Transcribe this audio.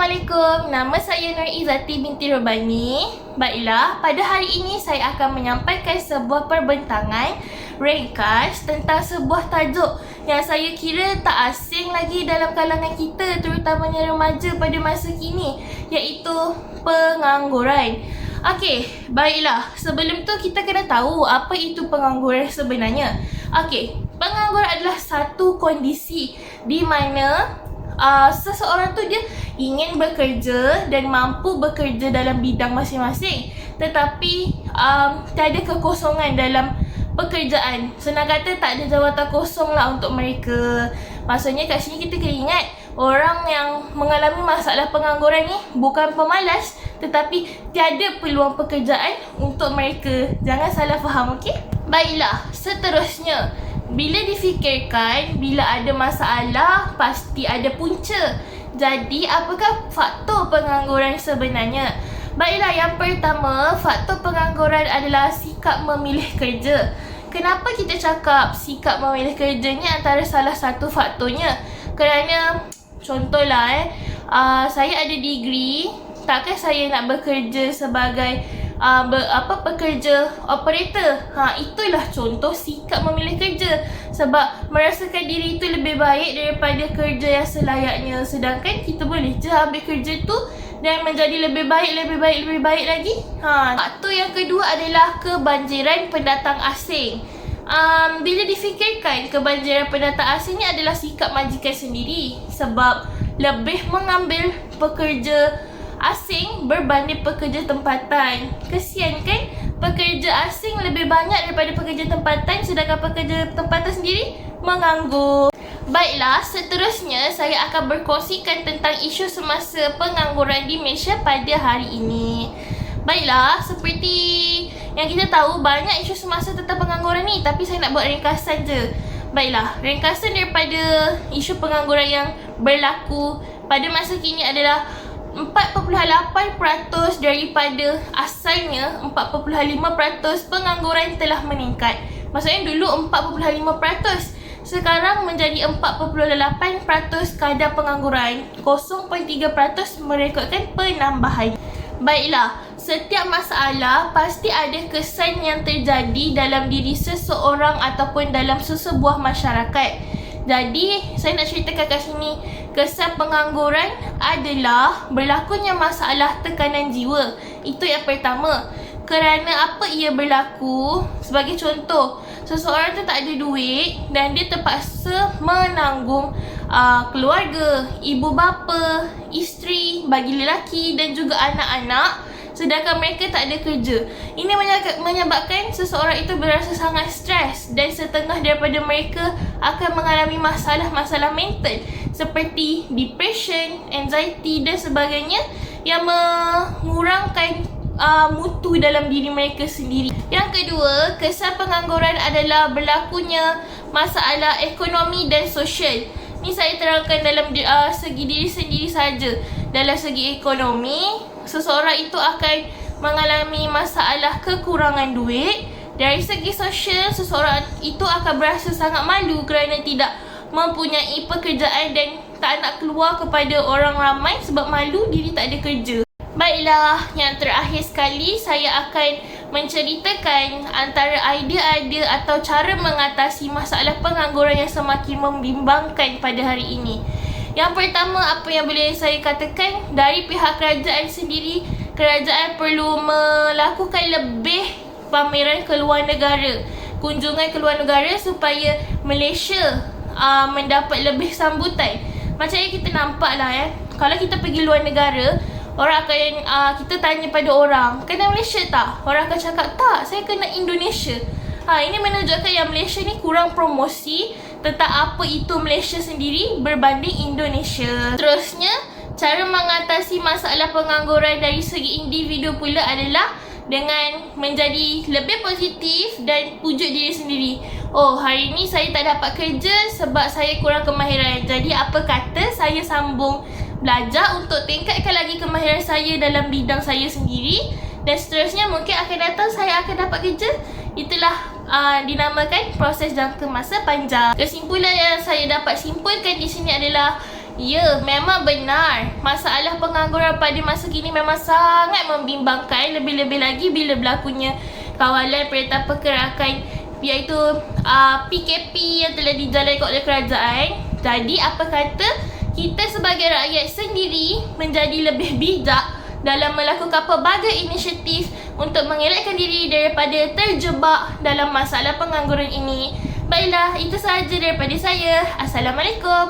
Assalamualaikum, nama saya Nur Izzati binti Robani. Baiklah, pada hari ini saya akan menyampaikan sebuah perbentangan ringkas tentang sebuah tajuk yang saya kira tak asing lagi dalam kalangan kita, terutamanya remaja pada masa kini, iaitu pengangguran. Okey, baiklah, sebelum tu kita kena tahu apa itu pengangguran sebenarnya. Okey, pengangguran adalah satu kondisi di mana seseorang tu dia ingin bekerja dan mampu bekerja dalam bidang masing-masing, tetapi tiada kekosongan dalam pekerjaan. Senang kata tak ada jawatan kosong lah untuk mereka. Maksudnya kat sini kita kena ingat, orang yang mengalami masalah pengangguran ni bukan pemalas, tetapi tiada peluang pekerjaan untuk mereka. Jangan salah faham, okey? Baiklah, seterusnya, bila difikirkan, bila ada masalah, pasti ada punca. Jadi, apakah faktor pengangguran sebenarnya? Baiklah, yang pertama, faktor pengangguran adalah sikap memilih kerja. Kenapa kita cakap sikap memilih kerja ni antara salah satu faktornya? Kerana, contohlah saya ada degree, takkan saya nak bekerja sebagai pekerja operator. Itulah contoh sikap memilih kerja. Sebab merasakan diri itu lebih baik daripada kerja yang selayaknya. Sedangkan kita boleh je ambil kerja tu dan menjadi lebih baik lagi. Faktor yang kedua adalah kebanjiran pendatang asing. Bila difikirkan, kebanjiran pendatang asing ni adalah sikap majikan sendiri. Sebab lebih mengambil pekerja asing berbanding pekerja tempatan. Kesian kan? Pekerja asing lebih banyak daripada pekerja tempatan, sedangkan pekerja tempatan sendiri menganggur. Baiklah, seterusnya saya akan berkongsikan tentang isu semasa pengangguran di Malaysia pada hari ini. Baiklah, seperti yang kita tahu, banyak isu semasa tentang pengangguran ni, tapi saya nak buat ringkasan je. Baiklah, ringkasan daripada isu pengangguran yang berlaku pada masa kini adalah 4.8% daripada asalnya 4.5% pengangguran telah meningkat. Maksudnya dulu 4.5%, sekarang menjadi 4.8% kadar pengangguran. 0.3% merekodkan penambahan. Baiklah, setiap masalah pasti ada kesan yang terjadi dalam diri seseorang ataupun dalam sesebuah masyarakat. Jadi, saya nak ceritakan kat sini, kesan pengangguran adalah berlakunya masalah tekanan jiwa. Itu yang pertama. Kerana apa ia berlaku? Sebagai contoh, seseorang tu tak ada duit dan dia terpaksa menanggung keluarga, ibu bapa, isteri, bagi lelaki dan juga anak-anak, sedangkan mereka tak ada kerja. Ini menyebabkan seseorang itu berasa sangat stres dan setengah daripada mereka akan mengalami masalah-masalah mental seperti depression, anxiety dan sebagainya yang mengurangkan mutu dalam diri mereka sendiri. Yang kedua, kesan pengangguran adalah berlakunya masalah ekonomi dan sosial. Ni saya terangkan dalam segi diri sendiri saja. Dalam segi ekonomi, seseorang itu akan mengalami masalah kekurangan duit. Dari segi sosial, seseorang itu akan berasa sangat malu kerana tidak mempunyai pekerjaan dan tak nak keluar kepada orang ramai sebab malu diri tak ada kerja. Baiklah, yang terakhir sekali saya akan menceritakan antara idea-idea atau cara mengatasi masalah pengangguran yang semakin membimbangkan pada hari ini. Yang pertama, apa yang boleh saya katakan, dari pihak kerajaan sendiri, kerajaan perlu melakukan lebih pameran ke luar negara, kunjungan ke luar negara supaya Malaysia mendapat lebih sambutan. Macam yang kita nampak lah kalau kita pergi luar negara, orang akan kita tanya pada orang, kena Malaysia tak? Orang akan cakap, tak, saya kena Indonesia. Ini menunjukkan yang Malaysia ni kurang promosi tentang apa itu Malaysia sendiri berbanding Indonesia. Terusnya, cara mengatasi masalah pengangguran dari segi individu pula adalah dengan menjadi lebih positif dan pujuk diri sendiri. Oh, hari ni saya tak dapat kerja sebab saya kurang kemahiran. Jadi apa kata saya sambung belajar untuk tingkatkan lagi kemahiran saya dalam bidang saya sendiri, dan seterusnya mungkin akan datang saya akan dapat kerja. Itulah dinamakan proses jangka masa panjang. Kesimpulan yang saya dapat simpulkan di sini adalah Ya, memang benar. Masalah pengangguran pada masa kini memang sangat membimbangkan. Lebih-lebih lagi bila berlakunya kawalan Perintah Pergerakan iaitu PKP yang telah dijalankan oleh kerajaan. Jadi apa kata kita sebagai rakyat sendiri menjadi lebih bijak dalam melakukan pelbagai inisiatif untuk mengelakkan diri daripada terjebak dalam masalah pengangguran ini. Baiklah, itu sahaja daripada saya. Assalamualaikum.